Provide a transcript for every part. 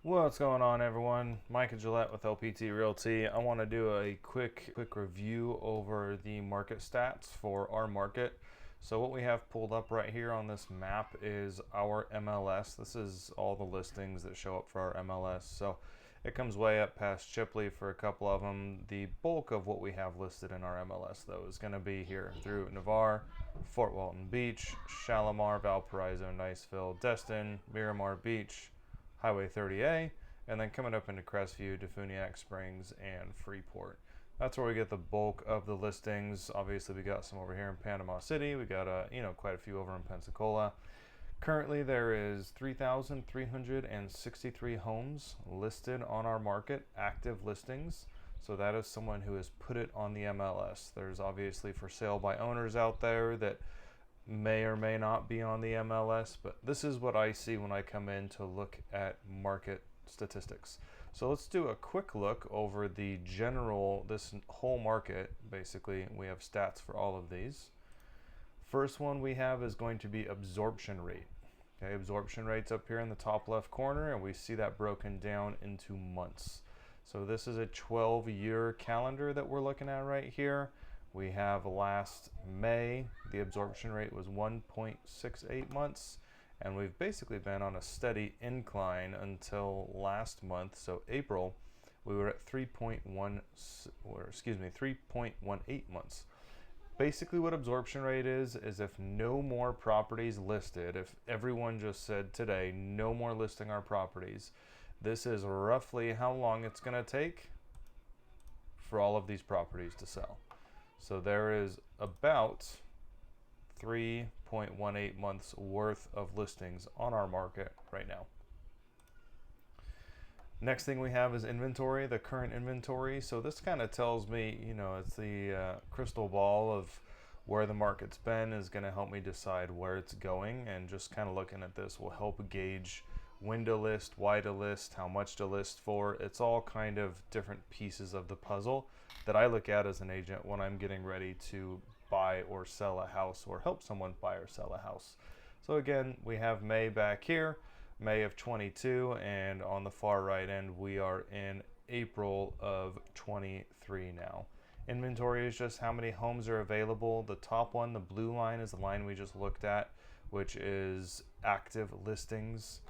What's going on, everyone? Micah Gillette with LPT Realty. I want to do a quick review over the market stats for our market. So what we have pulled up right here on this map is our MLS. This is all the listings that show up for our MLS. So it comes way up past Chipley for a couple of them. The bulk of what we have listed in our MLS, though, is going to be here through Navarre, Fort Walton Beach, Shalimar, Valparaiso, Niceville, Destin, Miramar Beach, Highway 30A, and then coming up into Crestview, Defuniak Springs, and Freeport. That's where we get the bulk of the listings. Obviously, we got some over here in Panama City. We got quite a few over in Pensacola. Currently, there is 3,363 homes listed on our market, active listings. So that is someone who has put it on the MLS. There's obviously for sale by owners out there that may or may not be on the MLS, but this is what I see when I come in to look at market statistics. So let's do a quick look over this whole market. Basically, we have stats for all of these. First one we have is going to be absorption rate. Okay, absorption rate's up here in the top left corner, and we see that broken down into months. So this is a 12-year calendar that we're looking at right here. We have last May, the absorption rate was 1.68 months, and we've basically been on a steady incline until last month. So April, we were at 3.18 months. Basically what absorption rate is if no more properties listed, if everyone just said today, no more listing our properties, this is roughly how long it's going to take for all of these properties to sell. So there is about 3.18 months worth of listings on our market right now. Next thing we have is inventory, the current inventory. So this kind of tells me, it's the crystal ball of where the market's been is going to help me decide where it's going. And just kind of looking at this will help gauge when to list, why to list, how much to list for. It's all kind of different pieces of the puzzle that I look at as an agent when I'm getting ready to buy or sell a house or help someone buy or sell a house. So again, we have May back here, May of 22, and on the far right end, we are in April of 23 now. Inventory is just how many homes are available. The top one, the blue line, is the line we just looked at, which is active listings.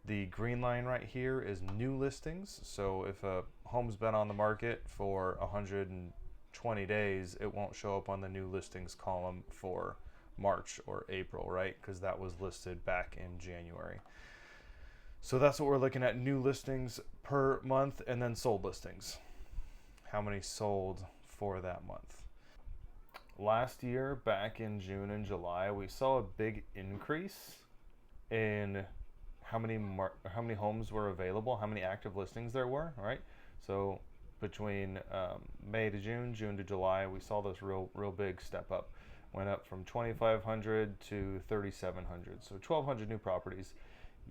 The green line right here is new listings. So if a home's been on the market for 120 days, it won't show up on the new listings column for March or April, right? Because that was listed back in January. So that's what we're looking at, new listings per month, and then sold listings. How many sold for that month? Last year, back in June and July, we saw a big increase in how many homes were available, how many active listings there were, right? So between May to June, June to July, we saw this real big step up. Went up from 2,500 to 3,700, so 1,200 new properties.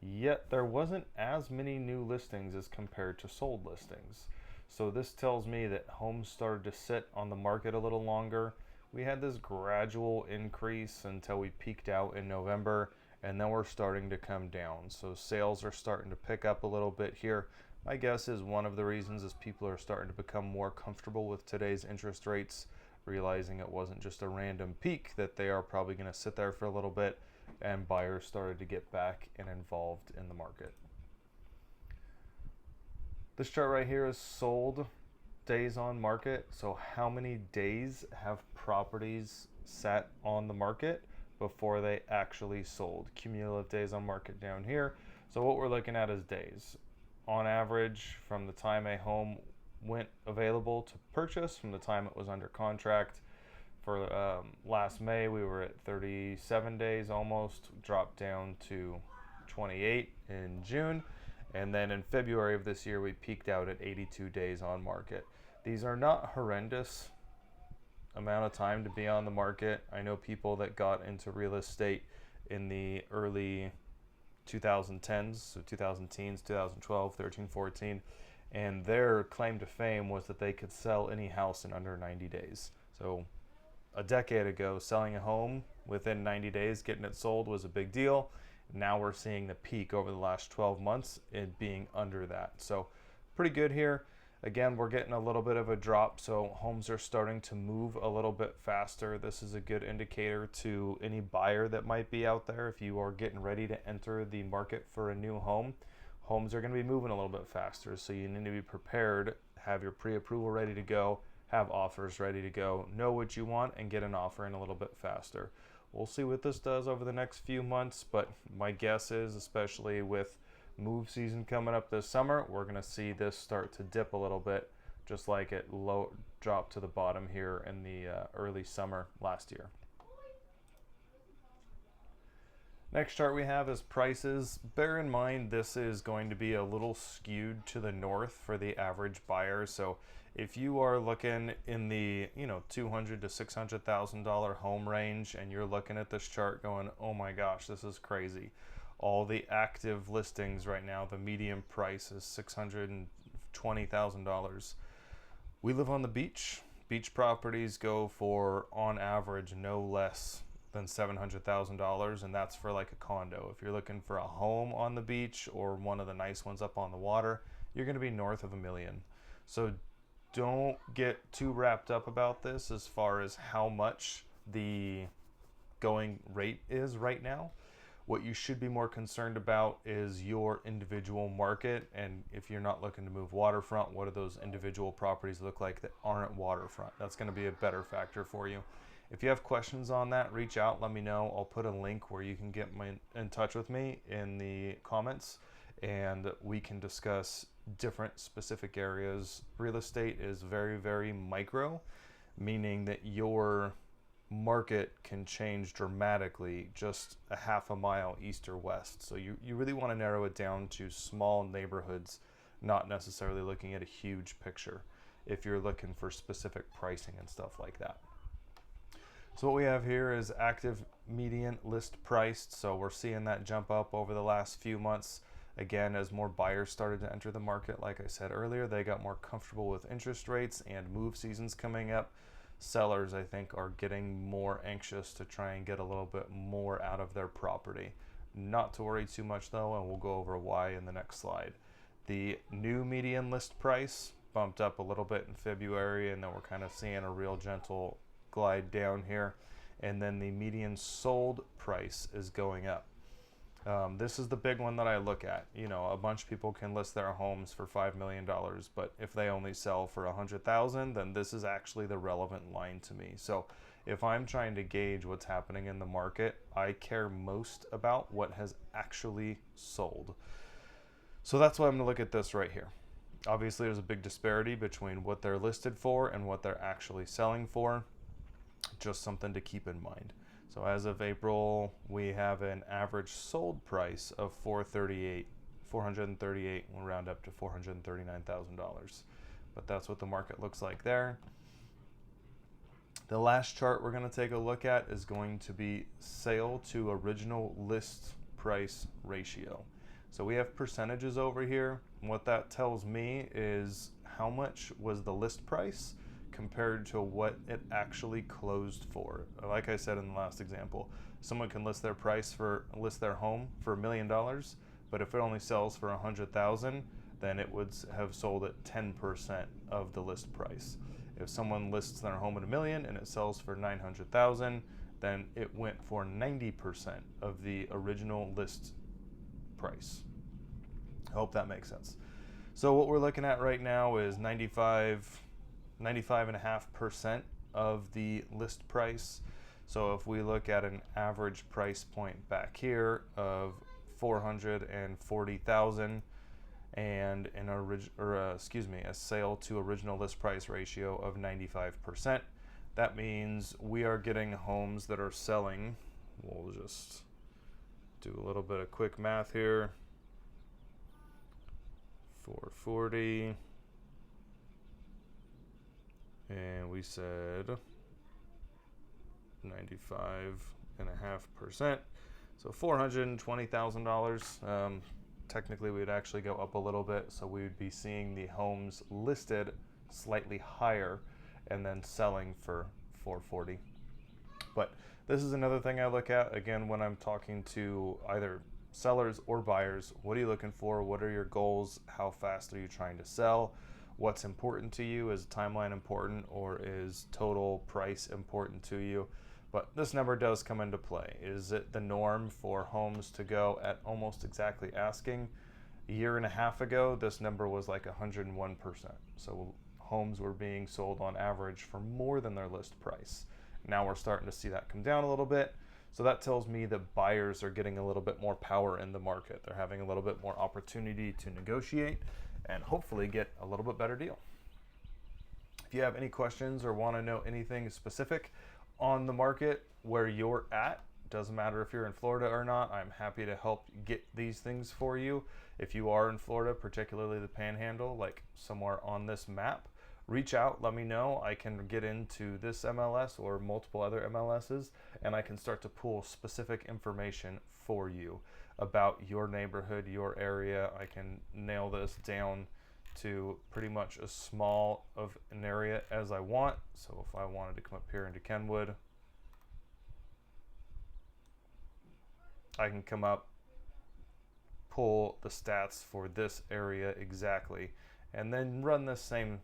Yet there wasn't as many new listings as compared to sold listings. So this tells me that homes started to sit on the market a little longer. We had this gradual increase until we peaked out in November, and then we're starting to come down. So sales are starting to pick up a little bit here. My guess is one of the reasons is people are starting to become more comfortable with today's interest rates, realizing it wasn't just a random peak, that they are probably going to sit there for a little bit, and buyers started to get back and involved in the market. This chart right here is sold days on market. So how many days have properties sat on the market before they actually sold? Cumulative days on market down here. So what we're looking at is days. On average, from the time a home went available to purchase, from the time it was under contract. For last May, we were at 37 days almost, dropped down to 28 in June. And then in February of this year, we peaked out at 82 days on market. These are not horrendous amount of time to be on the market. I know people that got into real estate in the early 2010s, so 2010s, 2012, 13, 14, and their claim to fame was that they could sell any house in under 90 days. So a decade ago, selling a home within 90 days, getting it sold was a big deal. Now we're seeing the peak over the last 12 months, it being under that. So pretty good here. Again, we're getting a little bit of a drop, so homes are starting to move a little bit faster. This is a good indicator to any buyer that might be out there. If you are getting ready to enter the market for a new home, homes are going to be moving a little bit faster, so you need to be prepared, have your pre-approval ready to go, have offers ready to go, know what you want, and get an offer in a little bit faster. We'll see what this does over the next few months, but my guess is, especially with move season coming up this summer, we're going to see this start to dip a little bit, just like it dropped to the bottom here in the early summer last year. Next chart we have is prices. Bear in mind this is going to be a little skewed to the north for the average buyer. So if you are looking in the $200,000 to $600,000 home range and you're looking at this chart going, oh my gosh, this is crazy. All the active listings right now, the median price is $620,000. We live on the beach. Beach properties go for, on average, no less than $700,000, and that's for like a condo. If you're looking for a home on the beach or one of the nice ones up on the water, you're going to be north of $1 million. So don't get too wrapped up about this as far as how much the going rate is right now. What you should be more concerned about is your individual market, and if you're not looking to move waterfront, what do those individual properties look like that aren't waterfront? That's going to be a better factor for you. If you have questions on that, reach out, let me know. I'll put a link where you can get in touch with me in the comments, and we can discuss different specific areas. Real estate is very, very micro, meaning that your market can change dramatically just a half a mile east or west. So you really want to narrow it down to small neighborhoods, not necessarily looking at a huge picture if you're looking for specific pricing and stuff like that. So what we have here is active median list priced. So we're seeing that jump up over the last few months. Again, as more buyers started to enter the market, like I said earlier, they got more comfortable with interest rates and move seasons coming up. Sellers, I think, are getting more anxious to try and get a little bit more out of their property. Not to worry too much though, and we'll go over why in the next slide. The new median list price bumped up a little bit in February, and then we're kind of seeing a real gentle glide down here. And then the median sold price is going up. This is the big one that I look at. A bunch of people can list their homes for $5 million, but if they only sell for $100,000, then this is actually the relevant line to me. So if I'm trying to gauge what's happening in the market, I care most about what has actually sold. So that's why I'm going to look at this right here. Obviously, there's a big disparity between what they're listed for and what they're actually selling for. Just something to keep in mind. So as of April, we have an average sold price of $438. We'll round up to $439,000. But that's what the market looks like there. The last chart we're going to take a look at is going to be sale to original list price ratio. So we have percentages over here. What that tells me is how much was the list price compared to what it actually closed for. Like I said in the last example, someone can list their home for $1 million, but if it only sells for $100,000, then it would have sold at 10% of the list price. If someone lists their home at $1 million and it sells for $900,000, then it went for 90% of the original list price. I hope that makes sense. So what we're looking at right now is 95.5% of the list price. So if we look at an average price point back here of $440,000 and a sale to original list price ratio of 95%, that means we are getting homes that are selling. We'll just do a little bit of quick math here. 440. And we said 95.5%. So $420,000. Technically, we'd actually go up a little bit. So we would be seeing the homes listed slightly higher and then selling for $440,000. But this is another thing I look at, again, when I'm talking to either sellers or buyers, what are you looking for? What are your goals? How fast are you trying to sell? What's important to you? Is timeline important, or is total price important to you? But this number does come into play. Is it the norm for homes to go at almost exactly asking? A year and a half ago, this number was like 101%. So homes were being sold on average for more than their list price. Now we're starting to see that come down a little bit. So that tells me that buyers are getting a little bit more power in the market. They're having a little bit more opportunity to negotiate and hopefully get a little bit better deal. If you have any questions or want to know anything specific on the market where you're at, doesn't matter if you're in Florida or not, I'm happy to help get these things for you. If you are in Florida, particularly the Panhandle, like somewhere on this map, reach out, let me know. I can get into this MLS or multiple other MLSs, and I can start to pull specific information for you about your neighborhood, your area. I can nail this down to pretty much as small of an area as I want. So if I wanted to come up here into Kenwood, I can come up, pull the stats for this area exactly, and then run this same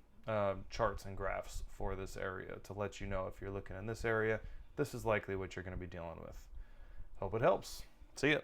charts and graphs for this area to let you know if you're looking in this area, this is likely what you're going to be dealing with. Hope it helps. See ya.